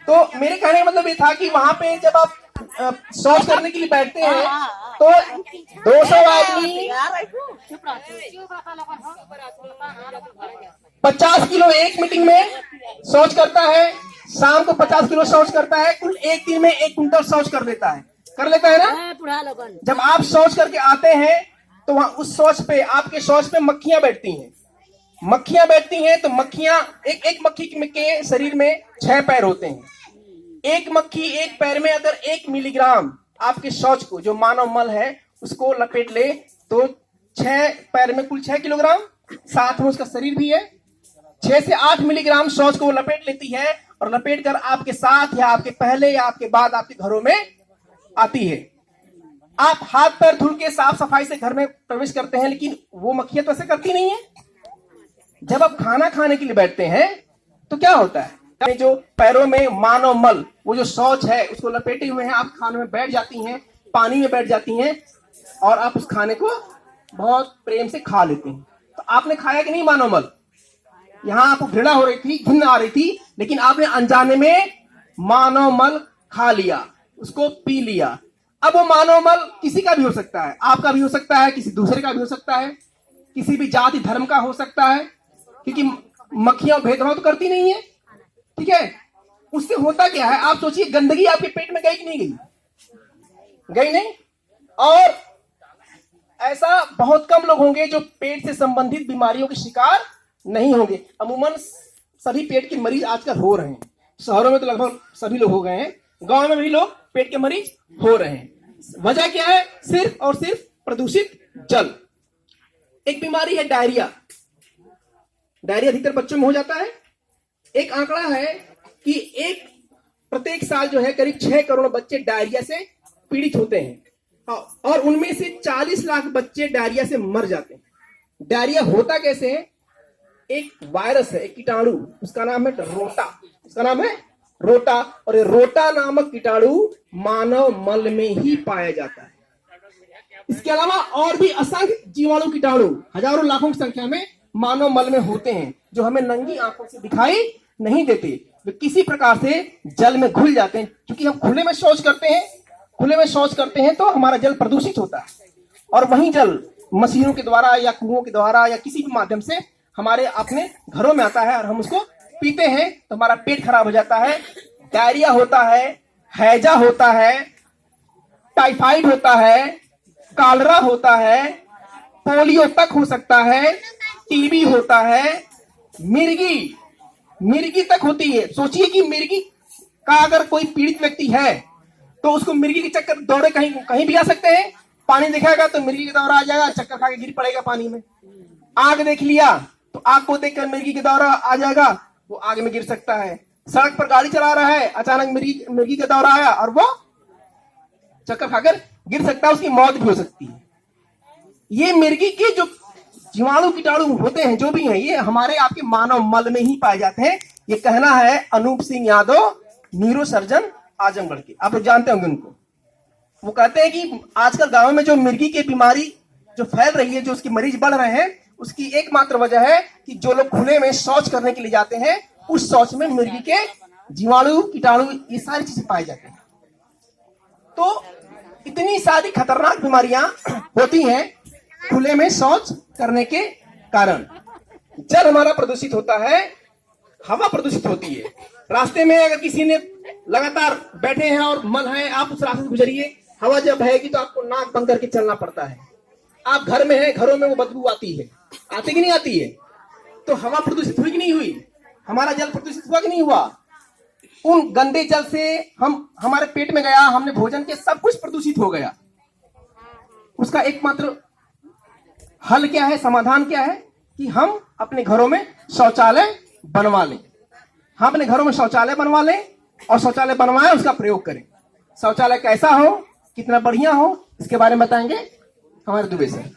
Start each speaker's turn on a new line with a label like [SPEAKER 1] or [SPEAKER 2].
[SPEAKER 1] तो मेरे कहने का मतलब ये था कि वहां पे जब आप शौच करने के लिए बैठते हैं तो 200 आदमी 50 किलो एक मीटिंग में शौच करता है, शाम को 50 किलो शौच करता है, कुल एक दिन में 1 कुंटल शौच कर लेता है ना। जब आप शौच करके आते हैं तो वहां उस शौच पे, आपके शौच पे मक्खियां बैठती हैं। तो मक्खियां एक मक्खी के शरीर में 6 पैर होते हैं। एक मक्खी एक पैर में अगर 1 मिलीग्राम आपके शौच को, जो मानव मल है, उसको लपेट ले तो 6 पैर में कुल 6 किलोग्राम, साथ में उसका शरीर भी है, 6 से 8 मिलीग्राम शौच को वो लपेट लेती है और लपेट कर आपके साथ या आपके पहले या आपके बाद आपके घरों में आती है। आप हाथ पैर धुल के साफ सफाई से घर में प्रवेश करते हैं, लेकिन वो मक्खियां तो ऐसे करती नहीं है। जब आप खाना खाने के लिए बैठते हैं तो क्या होता है, जो पैरों में मानव मल, वो जो शौच है, उसको लपेटे हुए हैं, आप खाने में बैठ जाती हैं, पानी में बैठ जाती हैं और आप उस खाने को बहुत प्रेम से खा लेते हैं। तो आपने खाया कि नहीं मानव मल? यहां आपको घृणा हो रही थी, घिन आ रही थी, लेकिन आपने अनजाने में मानव मल खा लिया, उसको पी लिया। अब वो मानव मल किसी का भी हो सकता है, आपका भी हो सकता है, किसी दूसरे का भी हो सकता है, किसी भी जाति धर्म का हो सकता है, क्योंकि मक्खियां भेदभाव तो करती नहीं है। ठीक है, उससे होता क्या है, आप सोचिए, गंदगी आपके पेट में गई कि नहीं गई नहीं। और ऐसा बहुत कम लोग होंगे जो पेट से संबंधित बीमारियों के शिकार नहीं होंगे। अमूमन सभी पेट के मरीज आजकल हो रहे हैं। शहरों में तो लगभग सभी लोग हो गए हैं, गांव में भी लोग पेट के मरीज हो रहे हैं। वजह क्या है? सिर्फ और सिर्फ प्रदूषित जल। एक बीमारी है डायरिया। डायरिया अधिकतर बच्चों में हो जाता है। एक आंकड़ा है कि प्रत्येक साल जो है करीब 6 करोड़ बच्चे डायरिया से पीड़ित होते हैं और उनमें से 40 लाख बच्चे डायरिया से मर जाते हैं। डायरिया होता कैसे है? एक वायरस है, एक कीटाणु, उसका नाम है रोटा, और ये रोटा नामक कीटाणु मानव मल में ही पाया जाता है। इसके अलावा और भी असंख्य जीवाणु कीटाणु हजारों लाखों की संख्या में मानव मल में होते हैं, जो हमें नंगी आंखों से दिखाई नहीं देते। वे किसी प्रकार से जल में घुल जाते हैं। क्योंकि हम खुले में शौच करते हैं तो हमारा जल प्रदूषित होता है, और वही जल मशीनों के द्वारा या कुओं के द्वारा या किसी भी माध्यम से हमारे अपने घरों में आता है और हम उसको पीते हैं तो हमारा पेट खराब हो जाता है। डायरिया होता है, हैजा होता है, टाइफाइड होता है, कालरा होता है, पोलियो तक हो सकता है, टीबी होता है, मिर्गी तक होती है। सोचिए कि मिर्गी का अगर कोई पीड़ित व्यक्ति है तो उसको मिर्गी के चक्कर दौरे कहीं भी आ सकते हैं। पानी दिखाएगा तो मिर्गी का दौरा आ जाएगा, चक्कर खा के गिर पड़ेगा पानी में। आग देख लिया तो आग को देखकर मिर्गी का दौरा आ जाएगा, वो आग में गिर सकता है। सड़क पर गाड़ी चला रहा है, अचानक मिर्गी का दौरा आया और वो चक्कर खाकर गिर सकता है, उसकी मौत भी हो सकती है। ये मिर्गी के जो जीवाणु कीटाणु होते हैं, जो भी हैं, ये हमारे आपके मानव मल में ही पाए जाते हैं। ये कहना है अनूप सिंह यादव, न्यूरो सर्जन आजमगढ़ के। आप लोग जानते होंगे उनको। वो कहते हैं कि आजकल गांव में जो मिर्गी की बीमारी जो फैल रही है, जो उसके मरीज बढ़ रहे हैं, उसकी एकमात्र वजह है कि जो लोग खुले में शौच करने के लिए जाते हैं, उस शौच में मिर्गी के जीवाणु कीटाणु ये सारी चीजें पाई जाती हैं। तो इतनी सारी खतरनाक बीमारियां होती हैं खुले में शौच करने के कारण। जल हमारा प्रदूषित होता है, हवा प्रदूषित होती है। रास्ते में अगर किसी ने लगातार बैठे हैं और मल है, आप उस रास्ते से गुजरिए, हवा जब बहेगी तो आपको नाक बंद करके चलना पड़ता है। आप घर में हैं, घरों में वो बदबू आती है, आती कि नहीं आती है? तो हवा प्रदूषित हुई कि नहीं हुई? हमारा जल प्रदूषित हुआ कि नहीं हुआ? उन गंदे जल से हमारे पेट में गया, हमने भोजन किया, सब कुछ प्रदूषित हो गया। उसका एकमात्र हल क्या है, समाधान क्या है? कि हम अपने घरों में शौचालय बनवा लें। हम अपने घरों में शौचालय बनवा लें और शौचालय बनवाएं, उसका प्रयोग करें। शौचालय कैसा हो, कितना बढ़िया हो, इसके बारे में बताएंगे हमारे दुबे सर।